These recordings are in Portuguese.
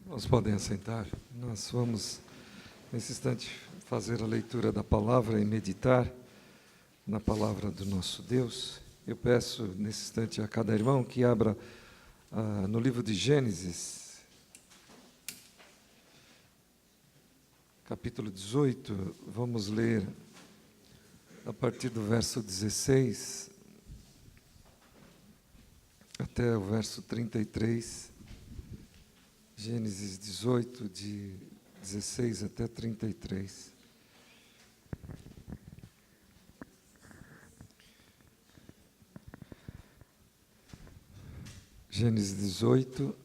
Nós podem assentar. Nós vamos, nesse instante, fazer a leitura da palavra e meditar na palavra do nosso Deus. Eu peço, nesse instante, a cada irmão que abra no livro de Gênesis, capítulo 18. Vamos ler a partir do verso 16 até o verso 33. Gênesis 18, de 16 até 33. Gênesis 18,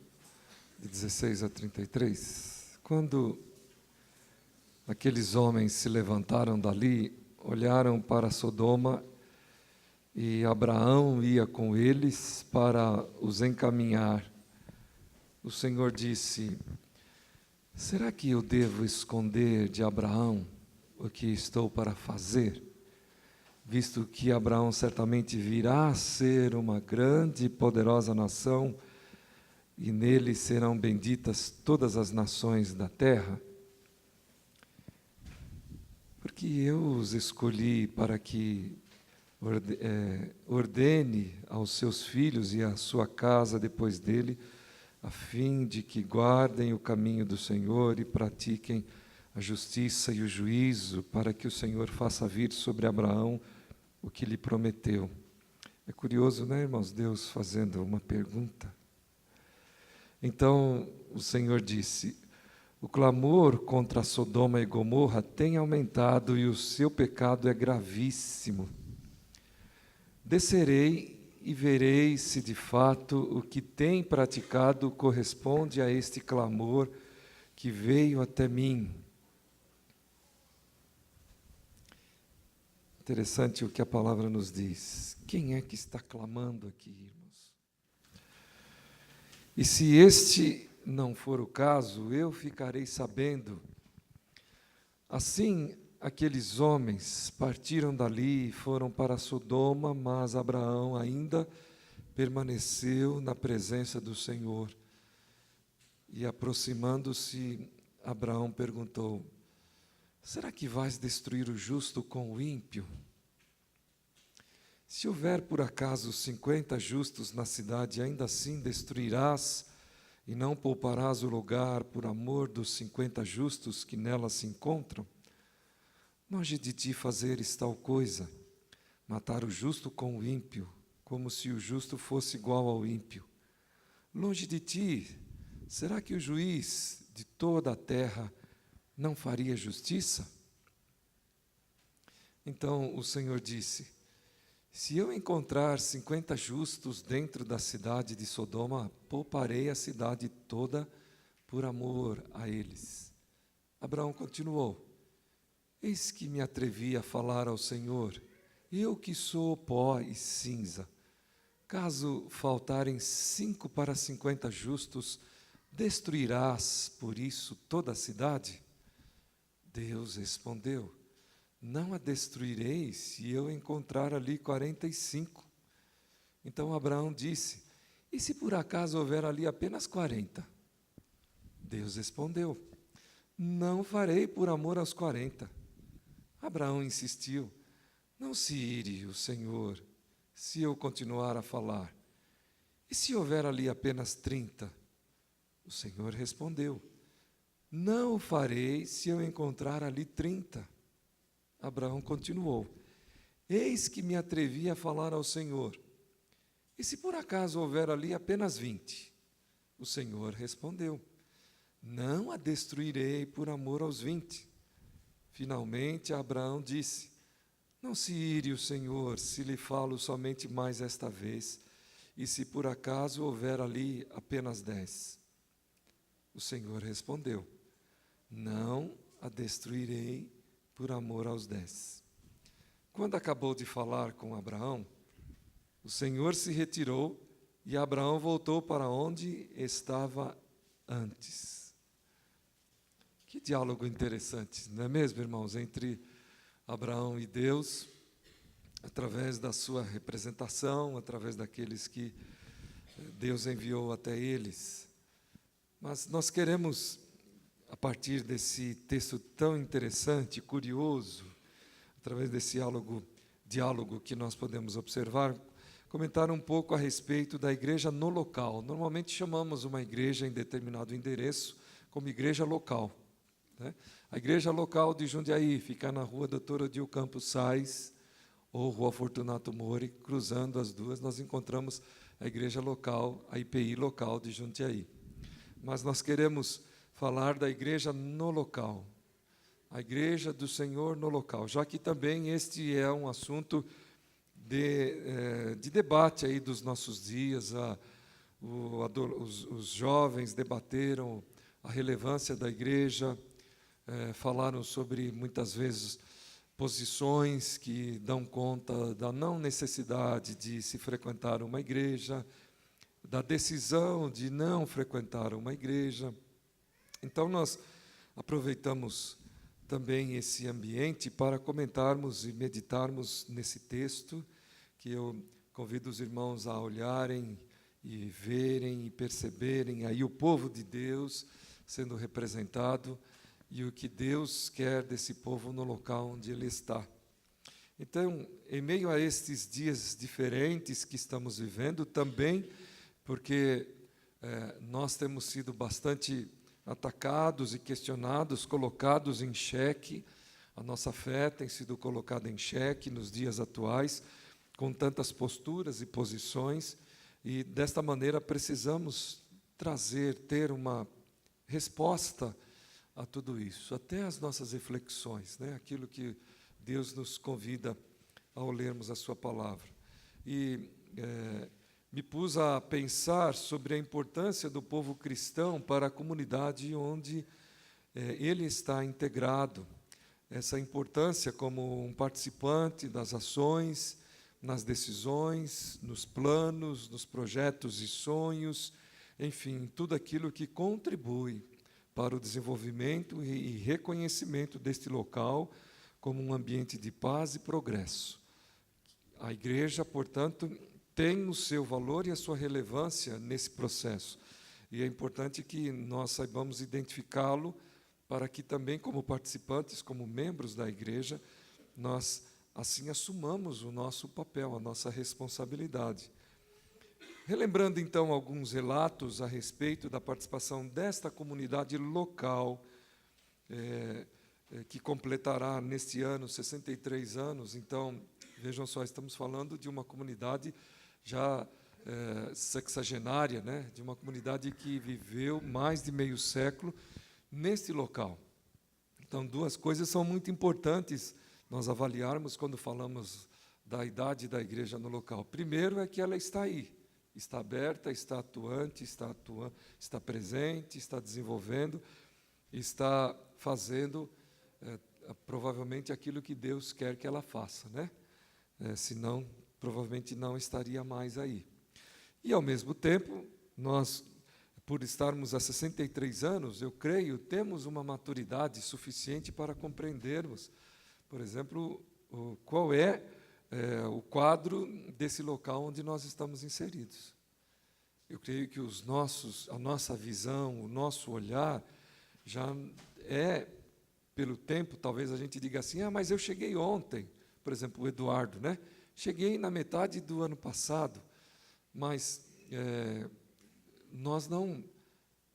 de 16 a 33. Quando aqueles homens se levantaram dali, olharam para Sodoma, e Abraão ia com eles para os encaminhar. O Senhor disse: será que eu devo esconder de Abraão o que estou para fazer? Visto que Abraão certamente virá a ser uma grande e poderosa nação, e nele serão benditas todas as nações da terra. Porque eu os escolhi para que ordene aos seus filhos e à sua casa depois dele, a fim de que guardem o caminho do Senhor e pratiquem a justiça e o juízo, para que o Senhor faça vir sobre Abraão o que lhe prometeu. É curioso, né, irmãos? Deus fazendo uma pergunta. Então o Senhor disse: o clamor contra Sodoma e Gomorra tem aumentado e o seu pecado é gravíssimo. Descerei e verei se de fato o que tem praticado corresponde a este clamor que veio até mim. Interessante o que a palavra nos diz. Quem é que está clamando aqui, irmãos? E se este não for o caso, eu ficarei sabendo. Assim, aqueles homens partiram dali e foram para Sodoma, mas Abraão ainda permaneceu na presença do Senhor. E aproximando-se, Abraão perguntou: será que vais destruir o justo com o ímpio? Se houver por acaso 50 justos na cidade, ainda assim destruirás e não pouparás o lugar por amor dos 50 justos que nela se encontram? Longe de ti fazeres tal coisa, matar o justo com o ímpio, como se o justo fosse igual ao ímpio. Longe de ti, será que o juiz de toda a terra não faria justiça? Então o Senhor disse: se eu encontrar 50 justos dentro da cidade de Sodoma, pouparei a cidade toda por amor a eles. Abraão continuou: eis que me atrevi a falar ao Senhor, eu que sou pó e cinza. Caso faltarem 5 para 50 justos, destruirás por isso toda a cidade? Deus respondeu: não a destruirei se eu encontrar ali 45. Então Abraão disse: e se por acaso houver ali apenas 40? Deus respondeu: não farei por amor aos 40. Abraão insistiu: não se ire o Senhor se eu continuar a falar. E se houver ali apenas 30? O Senhor respondeu: não o farei se eu encontrar ali 30. Abraão continuou: eis que me atrevi a falar ao Senhor. E se por acaso houver ali apenas 20? O Senhor respondeu: não a destruirei por amor aos 20. Finalmente Abraão disse: não se ire o Senhor se lhe falo somente mais esta vez, e se por acaso houver ali apenas 10? O Senhor respondeu: não a destruirei por amor aos 10. Quando acabou de falar com Abraão, o Senhor se retirou e Abraão voltou para onde estava antes. Que diálogo interessante, não é mesmo, irmãos? Entre Abraão e Deus, através da sua representação, através daqueles que Deus enviou até eles. Mas nós queremos, a partir desse texto tão interessante, curioso, através desse diálogo que nós podemos observar, comentar um pouco a respeito da igreja no local. Normalmente chamamos uma igreja em determinado endereço como igreja local, né? A igreja local de Jundiaí fica na rua Doutor Odil Campos Sais, ou Rua Fortunato Mori, cruzando as duas, nós encontramos a igreja local, a IPI local de Jundiaí. Mas nós queremos falar da igreja no local, a igreja do Senhor no local, já que também este é um assunto de debate aí dos nossos dias. Os jovens debateram a relevância da igreja, falaram sobre, muitas vezes, posições que dão conta da não necessidade de se frequentar uma igreja, da decisão de não frequentar uma igreja. Então, nós aproveitamos também esse ambiente para comentarmos e meditarmos nesse texto, que eu convido os irmãos a olharem e verem e perceberem aí o povo de Deus sendo representado e o que Deus quer desse povo no local onde ele está. Então, em meio a estes dias diferentes que estamos vivendo, também porque nós temos sido bastante atacados e questionados, colocados em xeque, a nossa fé tem sido colocada em xeque nos dias atuais, com tantas posturas e posições, e desta maneira precisamos ter uma resposta a tudo isso, até as nossas reflexões, né? Aquilo que Deus nos convida ao lermos a sua palavra. E me pus a pensar sobre a importância do povo cristão para a comunidade onde ele está integrado, essa importância como um participante das ações, nas decisões, nos planos, nos projetos e sonhos, enfim, tudo aquilo que contribui para o desenvolvimento e reconhecimento deste local como um ambiente de paz e progresso. A igreja, portanto, tem o seu valor e a sua relevância nesse processo. E é importante que nós saibamos identificá-lo para que também, como participantes, como membros da igreja, nós assim assumamos o nosso papel, a nossa responsabilidade. Relembrando, então, alguns relatos a respeito da participação desta comunidade local, que completará neste ano 63 anos. Então, vejam só, estamos falando de uma comunidade já sexagenária, né? De uma comunidade que viveu mais de meio século neste local. Então, duas coisas são muito importantes nós avaliarmos quando falamos da idade da igreja no local. Primeiro é que ela está aí, está aberta, está atuante, está presente, está desenvolvendo, está fazendo provavelmente aquilo que Deus quer que ela faça, né? Senão, provavelmente não estaria mais aí. E, ao mesmo tempo, nós, por estarmos há 63 anos, eu creio, temos uma maturidade suficiente para compreendermos, por exemplo, qual é o quadro desse local onde nós estamos inseridos. Eu creio que a nossa visão, o nosso olhar, já pelo tempo, talvez a gente diga assim, mas eu cheguei ontem, por exemplo, o Eduardo, né? Cheguei na metade do ano passado, mas nós não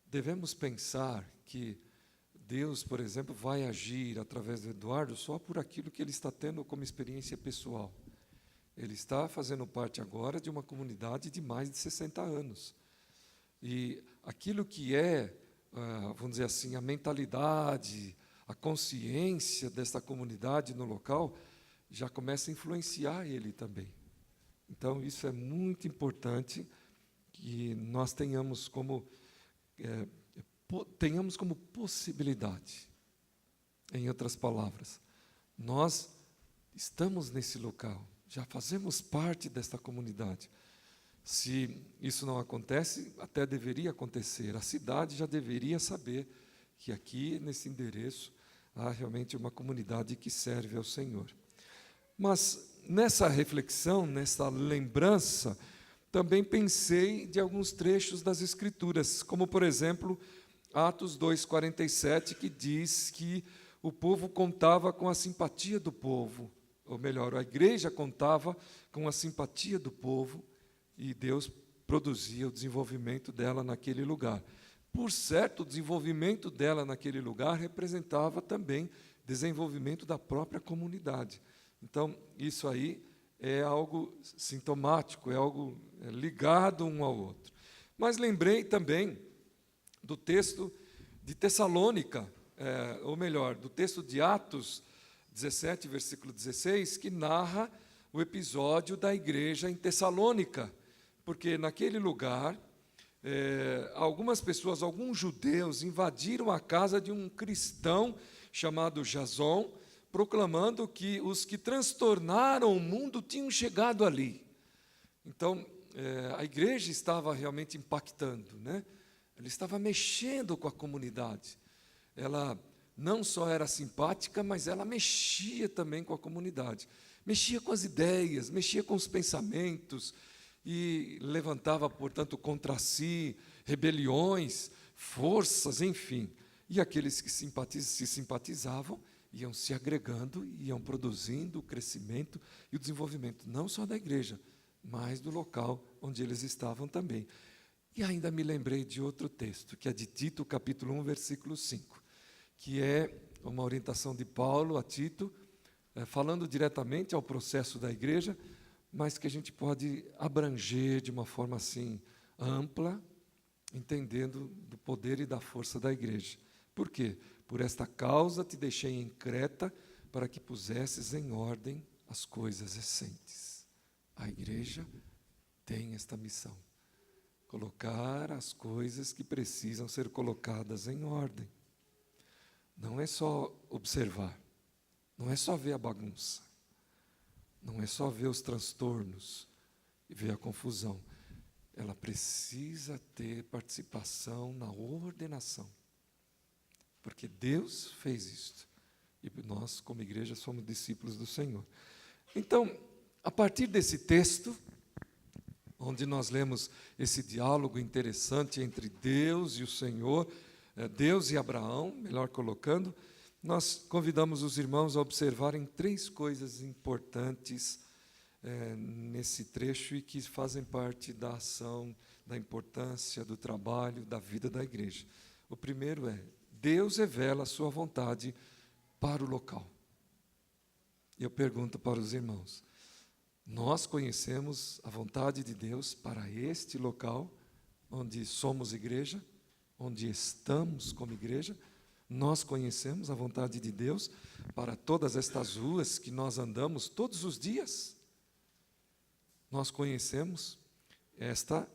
devemos pensar que Deus, por exemplo, vai agir através do Eduardo só por aquilo que ele está tendo como experiência pessoal. Ele está fazendo parte agora de uma comunidade de mais de 60 anos. E aquilo que vamos dizer assim, a mentalidade, a consciência desta comunidade no local, já começa a influenciar ele também. Então, isso é muito importante que nós tenhamos como possibilidade. Em outras palavras, nós estamos nesse local, já fazemos parte desta comunidade. Se isso não acontece, até deveria acontecer. A cidade já deveria saber que aqui, nesse endereço, há realmente uma comunidade que serve ao Senhor. Mas, nessa reflexão, nessa lembrança, também pensei de alguns trechos das Escrituras, como, por exemplo, Atos 2,47, que diz que o povo contava com a simpatia do povo, ou melhor, a igreja contava com a simpatia do povo, e Deus produzia o desenvolvimento dela naquele lugar. Por certo, o desenvolvimento dela naquele lugar representava também desenvolvimento da própria comunidade. Então, isso aí é algo sintomático, é algo ligado um ao outro. Mas lembrei também do texto de Tessalônica, ou melhor, do texto de Atos 17, versículo 16, que narra o episódio da igreja em Tessalônica, porque naquele lugar, algumas pessoas, alguns judeus, invadiram a casa de um cristão chamado Jason, proclamando que os que transtornaram o mundo tinham chegado ali. Então, a igreja estava realmente impactando, né? Ela estava mexendo com a comunidade. Ela não só era simpática, mas ela mexia também com a comunidade. Mexia com as ideias, mexia com os pensamentos e levantava, portanto, contra si rebeliões, forças, enfim. E aqueles que se simpatizavam iam se agregando, iam produzindo o crescimento e o desenvolvimento, não só da igreja, mas do local onde eles estavam também. E ainda me lembrei de outro texto, que é de Tito, capítulo 1, versículo 5, que é uma orientação de Paulo a Tito, falando diretamente ao processo da igreja, mas que a gente pode abranger de uma forma assim ampla, entendendo do poder e da força da igreja. Por quê? Por esta causa te deixei em Creta, para que pusesses em ordem as coisas recentes. A igreja tem esta missão: colocar as coisas que precisam ser colocadas em ordem. Não é só observar, não é só ver a bagunça, não é só ver os transtornos e ver a confusão. Ela precisa ter participação na ordenação, porque Deus fez isto, e nós, como igreja, somos discípulos do Senhor. Então, a partir desse texto, onde nós lemos esse diálogo interessante entre Deus e o Senhor, Deus e Abraão, melhor colocando, nós convidamos os irmãos a observarem 3 coisas importantes nesse trecho e que fazem parte da ação, da importância, do trabalho, da vida da igreja. O primeiro é: Deus revela a sua vontade para o local. E eu pergunto para os irmãos: nós conhecemos a vontade de Deus para este local, onde somos igreja, onde estamos como igreja? Nós conhecemos a vontade de Deus para todas estas ruas que nós andamos todos os dias? Nós conhecemos? Esta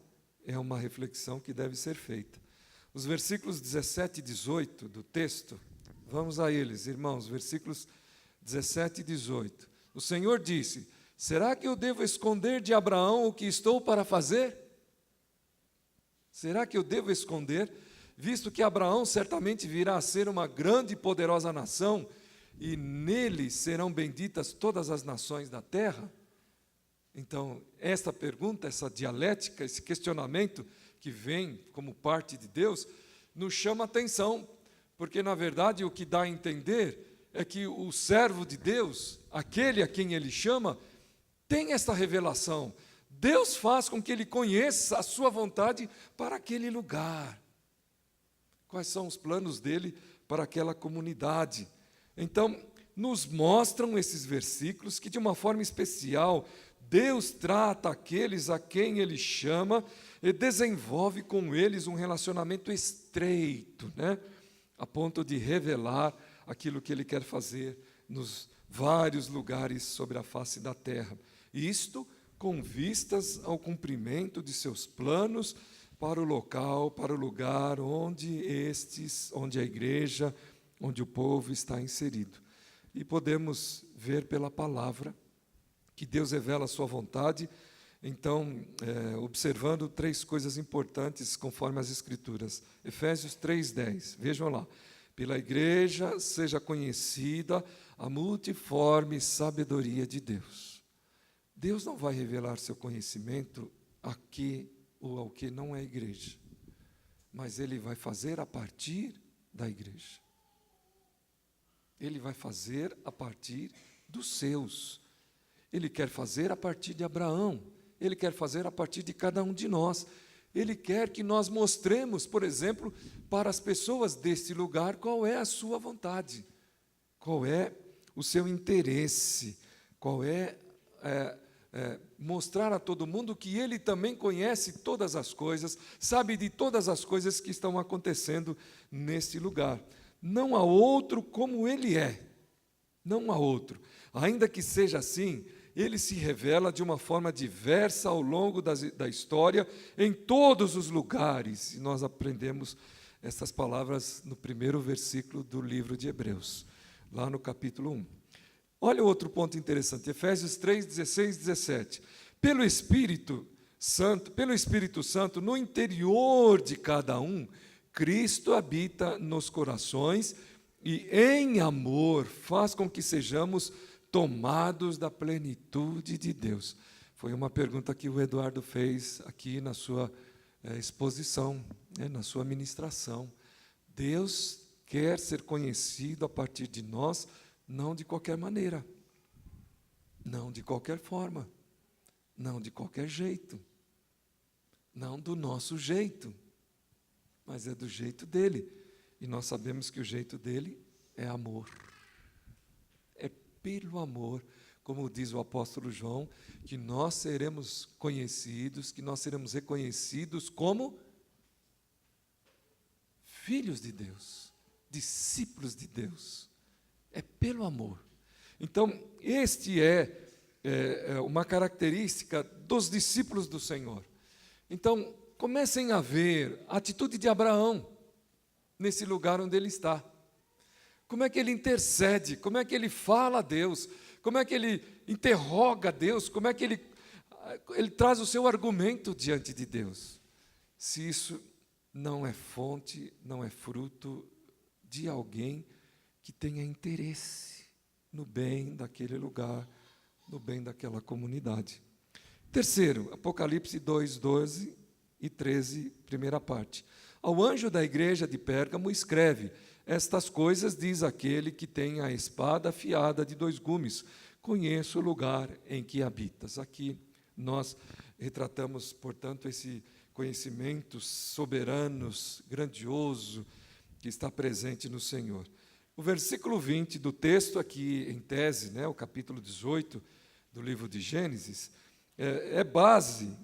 é uma reflexão que deve ser feita. Os versículos 17 e 18 do texto, vamos a eles, irmãos, versículos 17 e 18. O Senhor disse: será que eu devo esconder de Abraão o que estou para fazer? Será que eu devo esconder, visto que Abraão certamente virá a ser uma grande e poderosa nação, e nele serão benditas todas as nações da terra? Então, esta pergunta, essa dialética, esse questionamento que vem como parte de Deus, nos chama a atenção, porque, na verdade, o que dá a entender é que o servo de Deus, aquele a quem ele chama, tem esta revelação. Deus faz com que ele conheça a sua vontade para aquele lugar. Quais são os planos dele para aquela comunidade? Então, nos mostram esses versículos que, de uma forma especial, Deus trata aqueles a quem ele chama e desenvolve com eles um relacionamento estreito, né? A ponto de revelar aquilo que ele quer fazer nos vários lugares sobre a face da terra. Isto com vistas ao cumprimento de seus planos para o local, para o lugar onde a igreja, onde o povo está inserido. E podemos ver pela palavra que Deus revela a sua vontade, então, observando 3 coisas importantes conforme as Escrituras. Efésios 3:10, vejam lá: pela igreja seja conhecida a multiforme sabedoria de Deus. Deus não vai revelar seu conhecimento aqui ou ao que não é igreja. mas Ele vai fazer a partir da igreja. Ele vai fazer a partir dos seus. Ele quer fazer a partir de Abraão. Ele quer fazer a partir de cada um de nós. Ele quer que nós mostremos, por exemplo, para as pessoas deste lugar, qual é a sua vontade, qual é o seu interesse, qual é, mostrar a todo mundo que Ele também conhece todas as coisas, sabe de todas as coisas que estão acontecendo neste lugar. Não há outro como Ele é, não há outro. Ainda que seja assim, Ele se revela de uma forma diversa ao longo da história, em todos os lugares. E nós aprendemos essas palavras no primeiro versículo do livro de Hebreus, lá no capítulo 1. Olha outro ponto interessante, Efésios 3, 16 e 17. Pelo Espírito Santo, no interior de cada um, Cristo habita nos corações e, em amor, faz com que sejamos tomados da plenitude de Deus. Foi uma pergunta que o Eduardo fez aqui na sua exposição, na sua ministração. Deus quer ser conhecido a partir de nós, não de qualquer maneira, não de qualquer forma, não de qualquer jeito, não do nosso jeito, mas é do jeito dele. E nós sabemos que o jeito dele é amor. É pelo amor, como diz o apóstolo João, que nós seremos conhecidos, que nós seremos reconhecidos como filhos de Deus, discípulos de Deus. É pelo amor. Então, este é uma característica dos discípulos do Senhor. Então, comecem a ver a atitude de Abraão nesse lugar onde ele está. Como é que ele intercede, como é que ele fala a Deus, como é que ele interroga a Deus, como é que ele traz o seu argumento diante de Deus. Se isso não é fonte, não é fruto de alguém que tenha interesse no bem daquele lugar, no bem daquela comunidade. Terceiro, Apocalipse 2, 12 e 13, primeira parte. Ao anjo da igreja de Pérgamo escreve: estas coisas diz aquele que tem a espada afiada de 2 gumes. Conheço o lugar em que habitas. Aqui nós retratamos, portanto, esse conhecimento soberano, grandioso, que está presente no Senhor. O versículo 20 do texto aqui em tese, o capítulo 18 do livro de Gênesis, é base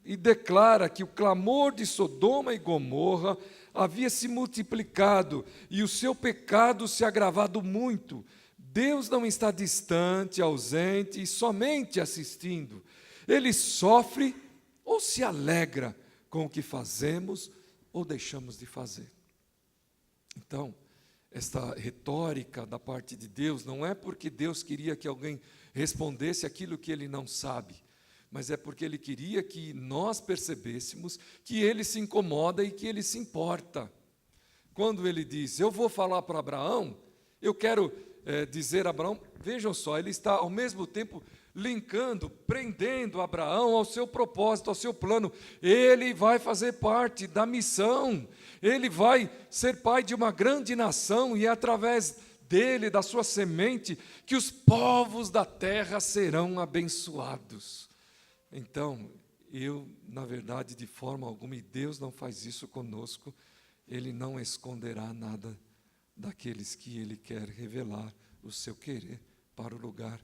e declara que o clamor de Sodoma e Gomorra havia se multiplicado e o seu pecado se agravado muito. Deus não está distante, ausente e somente assistindo. Ele sofre ou se alegra com o que fazemos ou deixamos de fazer. Então, esta retórica da parte de Deus não é porque Deus queria que alguém respondesse aquilo que ele não sabe, mas é porque ele queria que nós percebêssemos que ele se incomoda e que ele se importa. Quando ele diz, eu vou falar para Abraão, eu quero dizer a Abraão, vejam só, ele está ao mesmo tempo linkando, prendendo Abraão ao seu propósito, ao seu plano. Ele vai fazer parte da missão, ele vai ser pai de uma grande nação e é através dele, da sua semente, que os povos da terra serão abençoados. Então, na verdade, de forma alguma, e Deus não faz isso conosco, Ele não esconderá nada daqueles que Ele quer revelar o seu querer para o lugar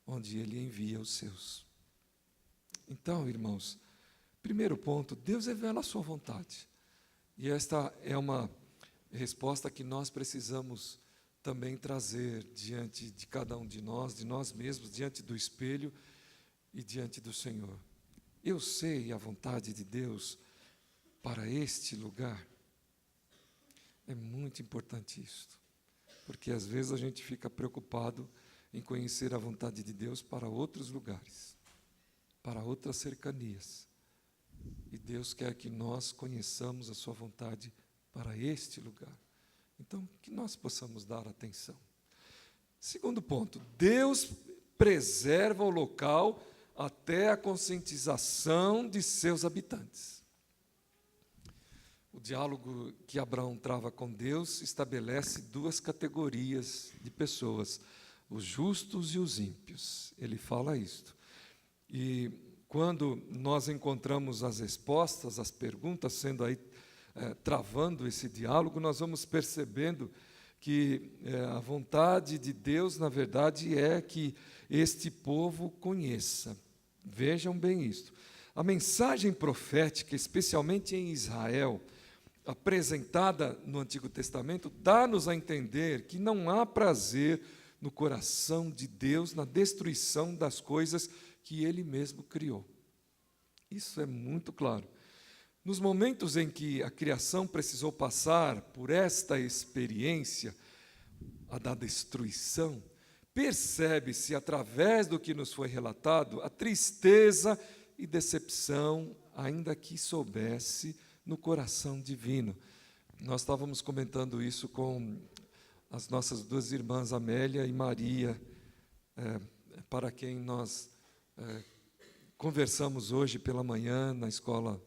onde Ele envia os seus. Então, irmãos, primeiro ponto, Deus revela a sua vontade. E esta é uma resposta que nós precisamos também trazer diante de cada um de nós mesmos, diante do espelho e diante do Senhor. Eu sei a vontade de Deus para este lugar. É muito importante isto, porque às vezes a gente fica preocupado em conhecer a vontade de Deus para outros lugares, para outras cercanias. E Deus quer que nós conheçamos a sua vontade para este lugar. Então, que nós possamos dar atenção. Segundo ponto, Deus preserva o local até a conscientização de seus habitantes. o diálogo que Abraão trava com Deus estabelece duas categorias de pessoas, os justos e os ímpios. Ele fala isto. E quando nós encontramos as respostas, as perguntas sendo aí travando esse diálogo, nós vamos percebendo que a vontade de Deus, na verdade, é que este povo conheça. Vejam bem isto. A mensagem profética, especialmente em Israel, apresentada no Antigo Testamento, dá-nos a entender que não há prazer no coração de Deus na destruição das coisas que Ele mesmo criou. Isso é muito claro. Nos momentos em que a criação precisou passar por esta experiência, a da destruição, percebe-se, através do que nos foi relatado, a tristeza e decepção, ainda que soubesse, no coração divino. Nós estávamos comentando isso com as nossas duas irmãs, Amélia e Maria, para quem nós conversamos hoje pela manhã na escola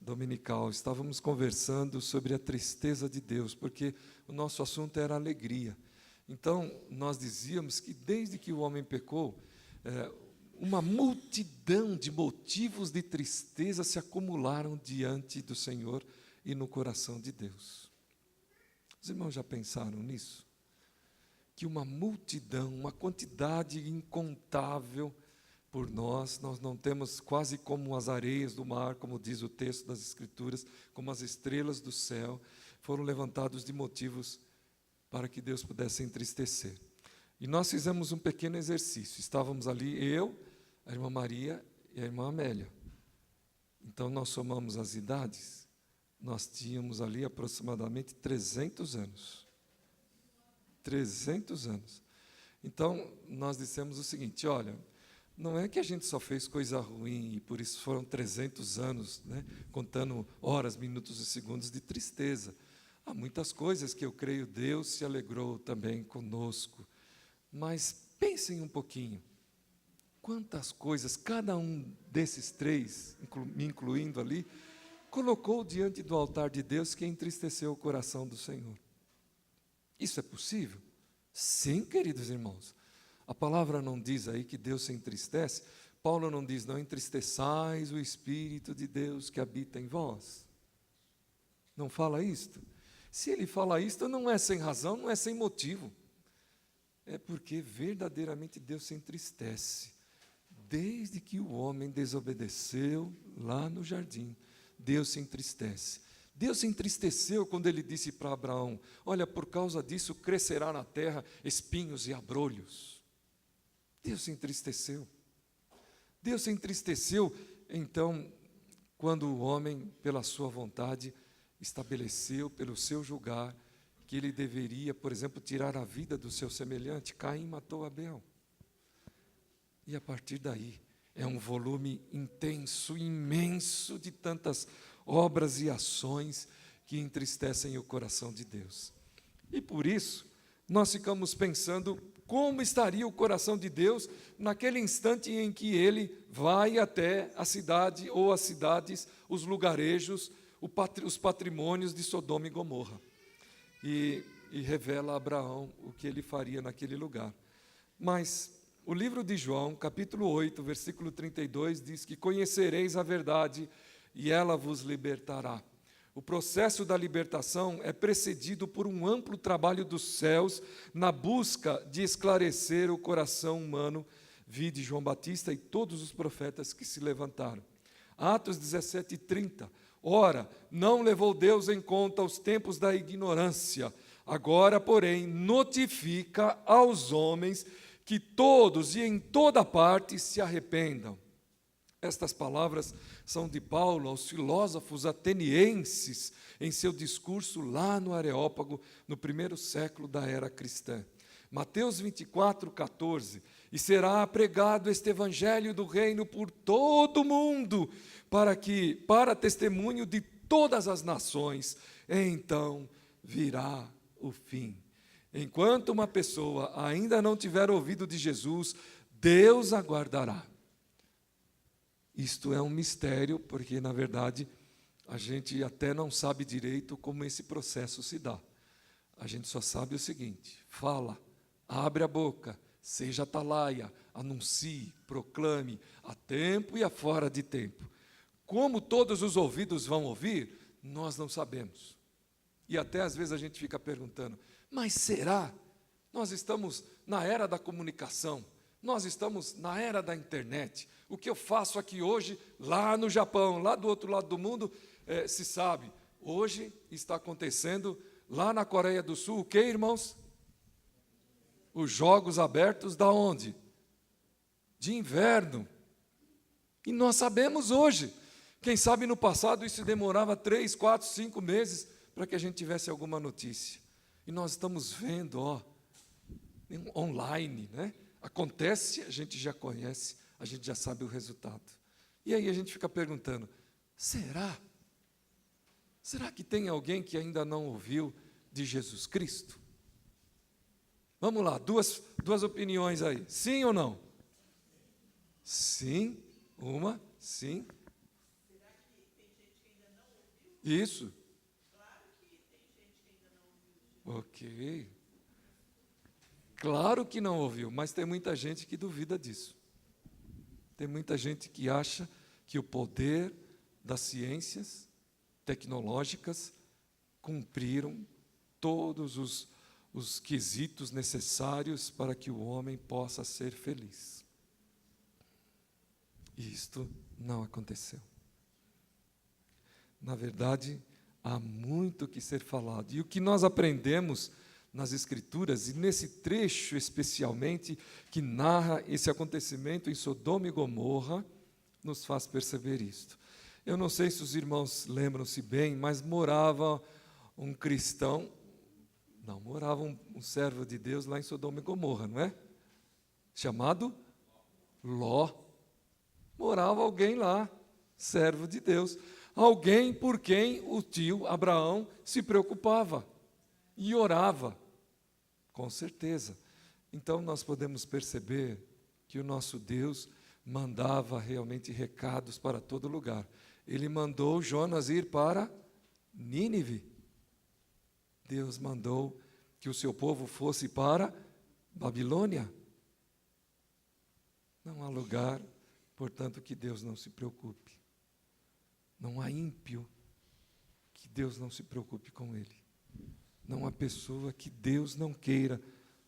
dominical. Estávamos conversando sobre a tristeza de Deus, porque o nosso assunto era alegria. Então, nós dizíamos que desde que o homem pecou, uma multidão de motivos de tristeza se acumularam diante do Senhor e no coração de Deus. Os irmãos já pensaram nisso? Que uma multidão, uma quantidade incontável por nós não temos, quase como as areias do mar, como diz o texto das Escrituras, como as estrelas do céu, foram levantados de motivos para que Deus pudesse entristecer. E nós fizemos um pequeno exercício. Estávamos ali, eu, a irmã Maria e a irmã Amélia. Então, nós somamos as idades, nós tínhamos ali aproximadamente 300 anos. 300 anos. Então, nós dissemos o seguinte, olha, não é que a gente só fez coisa ruim e por isso foram 300 anos, né, contando horas, minutos e segundos de tristeza. Há muitas coisas que eu creio Deus se alegrou também conosco. Mas pensem um pouquinho, quantas coisas cada um desses três, me incluindo ali, colocou diante do altar de Deus que entristeceu o coração do Senhor. Isso é possível? Sim, queridos irmãos. A palavra não diz aí que Deus se entristece. Paulo não diz, não entristeçais o Espírito de Deus que habita em vós. Não fala isto? Se ele fala isto, não é sem razão, não é sem motivo. É porque verdadeiramente Deus se entristece. Desde que o homem desobedeceu lá no jardim, Deus se entristece. Deus se entristeceu quando ele disse para Abraão, olha, por causa disso crescerá na terra espinhos e abrolhos. Deus se entristeceu. Deus se entristeceu, então, quando o homem, pela sua vontade, estabeleceu pelo seu julgar que ele deveria, por exemplo, tirar a vida do seu semelhante. Caim matou Abel. E a partir daí, é um volume intenso, imenso de tantas obras e ações que entristecem o coração de Deus. E por isso, nós ficamos pensando como estaria o coração de Deus naquele instante em que ele vai até a cidade ou as cidades, os lugarejos, os patrimônios de Sodoma e Gomorra. E revela a Abraão o que ele faria naquele lugar. Mas o livro de João, capítulo 8, versículo 32, diz que conhecereis a verdade e ela vos libertará. O processo da libertação é precedido por um amplo trabalho dos céus na busca de esclarecer o coração humano, vide João Batista e todos os profetas que se levantaram. Atos 17:30. Ora, não levou Deus em conta os tempos da ignorância. Agora, porém, notifica aos homens que todos e em toda parte se arrependam. Estas palavras são de Paulo aos filósofos atenienses em seu discurso lá no Areópago, no primeiro século da era cristã. Mateus 24:14. E será pregado este evangelho do reino por todo o mundo, para testemunho de todas as nações, então virá o fim. Enquanto uma pessoa ainda não tiver ouvido de Jesus, Deus aguardará. Isto é um mistério, porque, na verdade, a gente até não sabe direito como esse processo se dá. A gente só sabe o seguinte: fala, abre a boca, seja atalaia, anuncie, proclame, a tempo e a fora de tempo. Como todos os ouvidos vão ouvir, nós não sabemos. E até às vezes a gente fica perguntando, mas será? Nós estamos na era da comunicação, nós estamos na era da internet. O que eu faço aqui hoje, lá no Japão, lá do outro lado do mundo, se sabe. Hoje está acontecendo lá na Coreia do Sul, o que, irmãos? Os Jogos Abertos da onde? De inverno. E nós sabemos hoje. Quem sabe no passado isso demorava 3, 4, 5 meses para que a gente tivesse alguma notícia. E nós estamos vendo, online, né? Acontece, a gente já conhece, a gente já sabe o resultado. E aí a gente fica perguntando, será? Será que tem alguém que ainda não ouviu de Jesus Cristo? Vamos lá, duas opiniões aí. Sim ou não? Sim, uma, sim. Será que tem gente que ainda não ouviu? Isso. Claro que tem gente que ainda não ouviu. Ok. Claro que não ouviu, mas tem muita gente que duvida disso. Tem muita gente que acha que o poder das ciências tecnológicas cumpriram todos os quesitos necessários para que o homem possa ser feliz. E isto não aconteceu. Na verdade, há muito que ser falado. E o que nós aprendemos nas Escrituras, e nesse trecho especialmente, que narra esse acontecimento em Sodoma e Gomorra, nos faz perceber isto. Eu não sei se os irmãos lembram-se bem, mas morava um cristão, morava um servo de Deus lá em Sodoma e Gomorra, não é? Chamado Ló. Morava alguém lá, servo de Deus. Alguém por quem o tio Abraão se preocupava e orava, com certeza. Então nós podemos perceber que o nosso Deus mandava realmente recados para todo lugar. Ele mandou Jonas ir para Nínive. Deus mandou que o seu povo fosse para Babilônia. Não há lugar, portanto, que Deus não se preocupe. Não há ímpio que Deus não se preocupe com ele. Não há pessoa que Deus não queira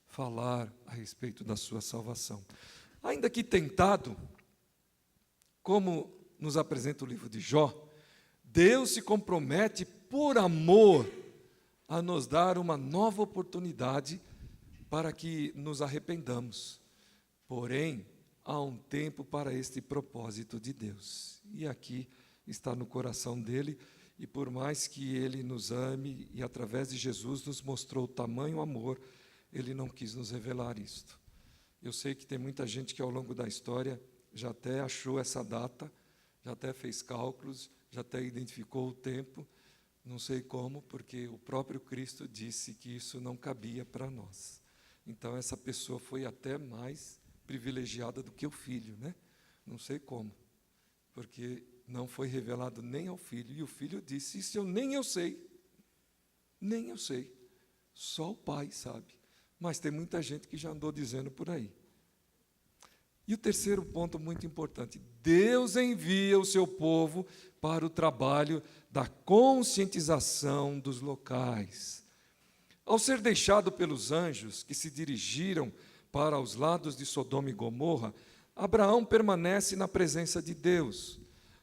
falar a respeito da sua salvação. Ainda que tentado, como nos apresenta o livro de Jó, Deus se compromete por amor a nos dar uma nova oportunidade para que nos arrependamos. Porém, há um tempo para este propósito de Deus. E aqui está no coração dele, e por mais que ele nos ame e através de Jesus nos mostrou o tamanho amor, ele não quis nos revelar isto. Eu sei que tem muita gente que ao longo da história já até achou essa data, já até fez cálculos, já até identificou o tempo, não sei como, porque o próprio Cristo disse que isso não cabia para nós. Então essa pessoa foi até mais privilegiada do que o filho, né? Não sei como, porque não foi revelado nem ao filho, e o filho disse, isso nem eu sei, só o pai sabe, mas tem muita gente que já andou dizendo por aí. E o terceiro ponto muito importante, Deus envia o seu povo para o trabalho da conscientização dos locais. Ao ser deixado pelos anjos que se dirigiram para os lados de Sodoma e Gomorra, Abraão permanece na presença de Deus.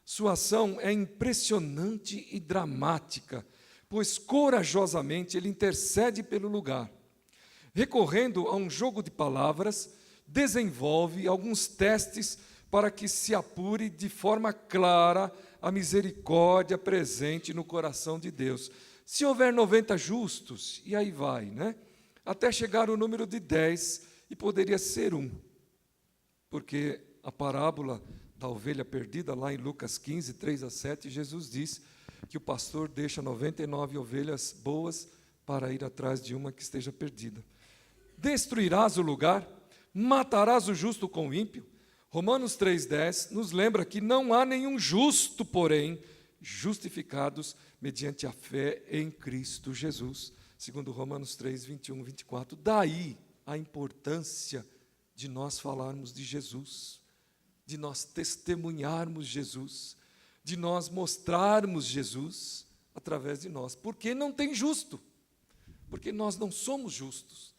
Sua ação é impressionante e dramática, pois corajosamente ele intercede pelo lugar. Recorrendo a um jogo de palavras, desenvolve alguns testes para que se apure de forma clara a misericórdia presente no coração de Deus. Se houver 90 justos, e aí vai, né? Até chegar o número de 10, e poderia ser 1, porque a parábola da ovelha perdida, lá em Lucas 15, 3-7, Jesus diz que o pastor deixa 99 ovelhas boas para ir atrás de uma que esteja perdida. Destruirás o lugar, matarás o justo com o ímpio. Romanos 3,10 nos lembra que não há nenhum justo, porém, justificados mediante a fé em Cristo Jesus, segundo Romanos 3, 21, 24. Daí a importância de nós falarmos de Jesus, de nós testemunharmos Jesus, de nós mostrarmos Jesus através de nós. Porque não tem justo, porque nós não somos justos,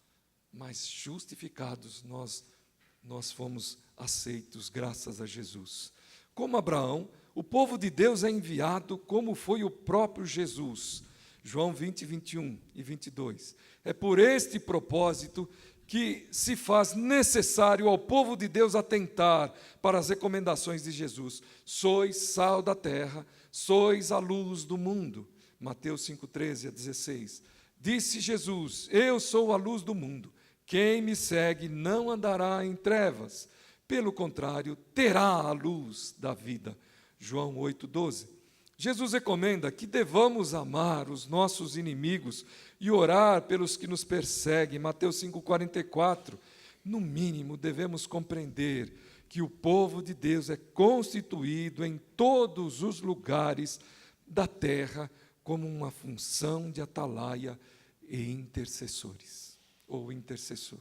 mas justificados nós fomos aceitos graças a Jesus. Como Abraão, o povo de Deus é enviado como foi o próprio Jesus. João 20, 21 e 22. É por este propósito que se faz necessário ao povo de Deus atentar para as recomendações de Jesus. Sois sal da terra, sois a luz do mundo. Mateus 5, 13 a 16. Disse Jesus: eu sou a luz do mundo. Quem me segue não andará em trevas. Pelo contrário, terá a luz da vida. João 8, 12. Jesus recomenda que devamos amar os nossos inimigos e orar pelos que nos perseguem. Mateus 5,44. No mínimo, devemos compreender que o povo de Deus é constituído em todos os lugares da terra como uma função de atalaia e intercessores, ou intercessor.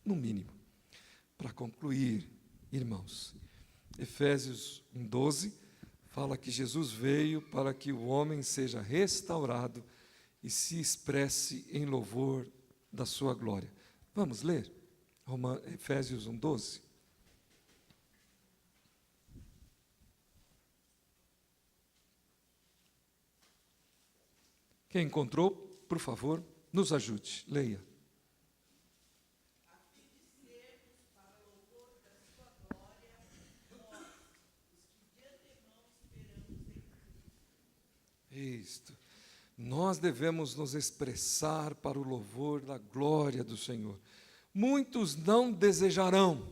No mínimo. Para concluir, irmãos, Efésios 1,12 fala que Jesus veio para que o homem seja restaurado e se expresse em louvor da sua glória. Vamos ler? Efésios 1,12. Quem encontrou, por favor, nos ajude. Leia. Isto. Nós devemos nos expressar para o louvor da glória do Senhor. Muitos não desejarão.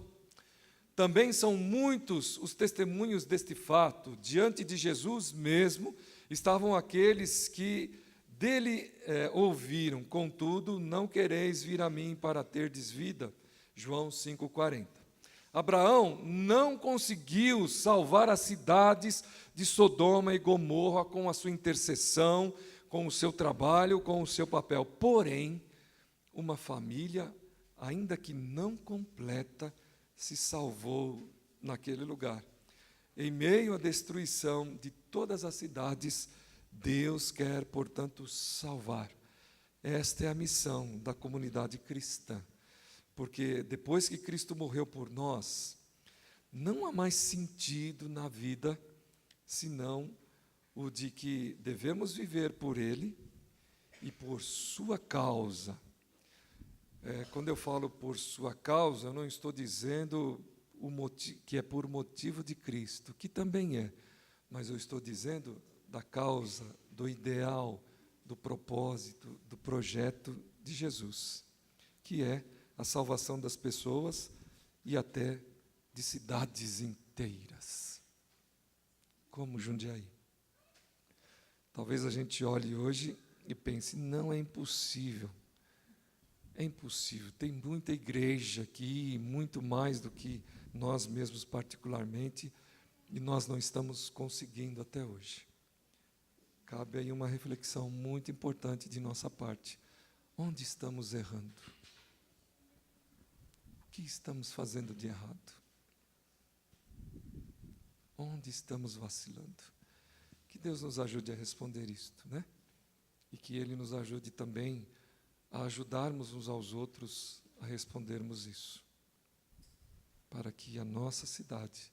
Também são muitos os testemunhos deste fato. Diante de Jesus mesmo estavam aqueles que dele ouviram. Contudo, não quereis vir a mim para terdes vida. João 5,40. Abraão não conseguiu salvar as cidades de Sodoma e Gomorra com a sua intercessão, com o seu trabalho, com o seu papel. Porém, uma família, ainda que não completa, se salvou naquele lugar. Em meio à destruição de todas as cidades, Deus quer, portanto, salvar. Esta é a missão da comunidade cristã. Porque depois que Cristo morreu por nós, não há mais sentido na vida, senão o de que devemos viver por Ele e por sua causa. Quando eu falo por sua causa, eu não estou dizendo que é por motivo de Cristo, que também é, mas eu estou dizendo da causa, do ideal, do propósito, do projeto de Jesus, que é a salvação das pessoas e até de cidades inteiras, como Jundiaí. Talvez a gente olhe hoje e pense, não, é impossível. É impossível, tem muita igreja aqui, muito mais do que nós mesmos particularmente, e nós não estamos conseguindo até hoje. Cabe aí uma reflexão muito importante de nossa parte. Onde estamos errando? O que estamos fazendo de errado? Onde estamos vacilando? Que Deus nos ajude a responder isto, né? E que Ele nos ajude também a ajudarmos uns aos outros a respondermos isso. Para que a nossa cidade,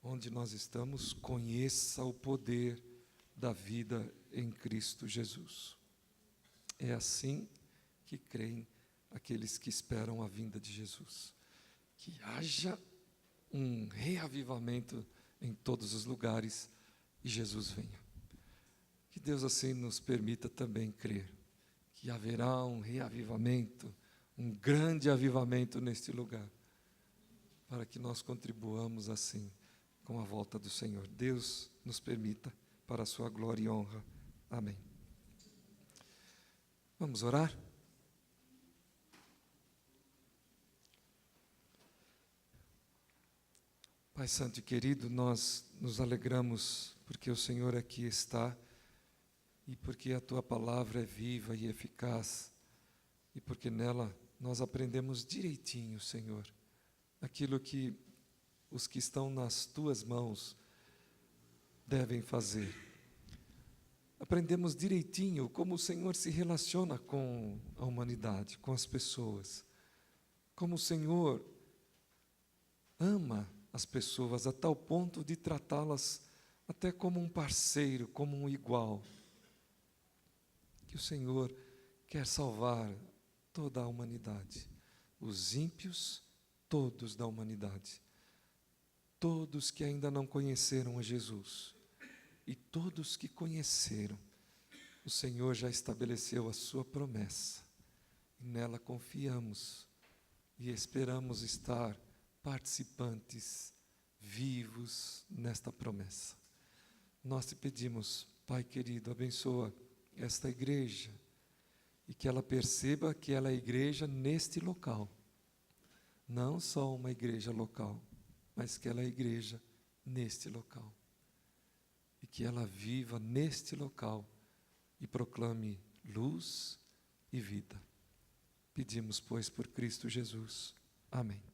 onde nós estamos, conheça o poder da vida em Cristo Jesus. É assim que creem aqueles que esperam a vinda de Jesus. Que haja um reavivamento em todos os lugares e Jesus venha. Que Deus assim nos permita também crer que haverá um reavivamento, um grande avivamento neste lugar, para que nós contribuamos assim com a volta do Senhor. Deus nos permita para a sua glória e honra. Amém. Vamos orar? Pai Santo e querido, nós nos alegramos porque o Senhor aqui está e porque a Tua palavra é viva e eficaz e porque nela nós aprendemos direitinho, Senhor, aquilo que os que estão nas Tuas mãos devem fazer. Aprendemos direitinho como o Senhor se relaciona com a humanidade, com as pessoas. Como o Senhor ama as pessoas a tal ponto de tratá-las até como um parceiro, como um igual. Que o Senhor quer salvar toda a humanidade, os ímpios, todos da humanidade, todos que ainda não conheceram a Jesus. E todos que conheceram, o Senhor já estabeleceu a sua promessa. E nela confiamos e esperamos estar participantes, vivos nesta promessa. Nós te pedimos, Pai querido, abençoa esta igreja e que ela perceba que ela é igreja neste local. Não só uma igreja local, mas que ela é igreja neste local. E que ela viva neste local e proclame luz e vida. Pedimos, pois, por Cristo Jesus. Amém.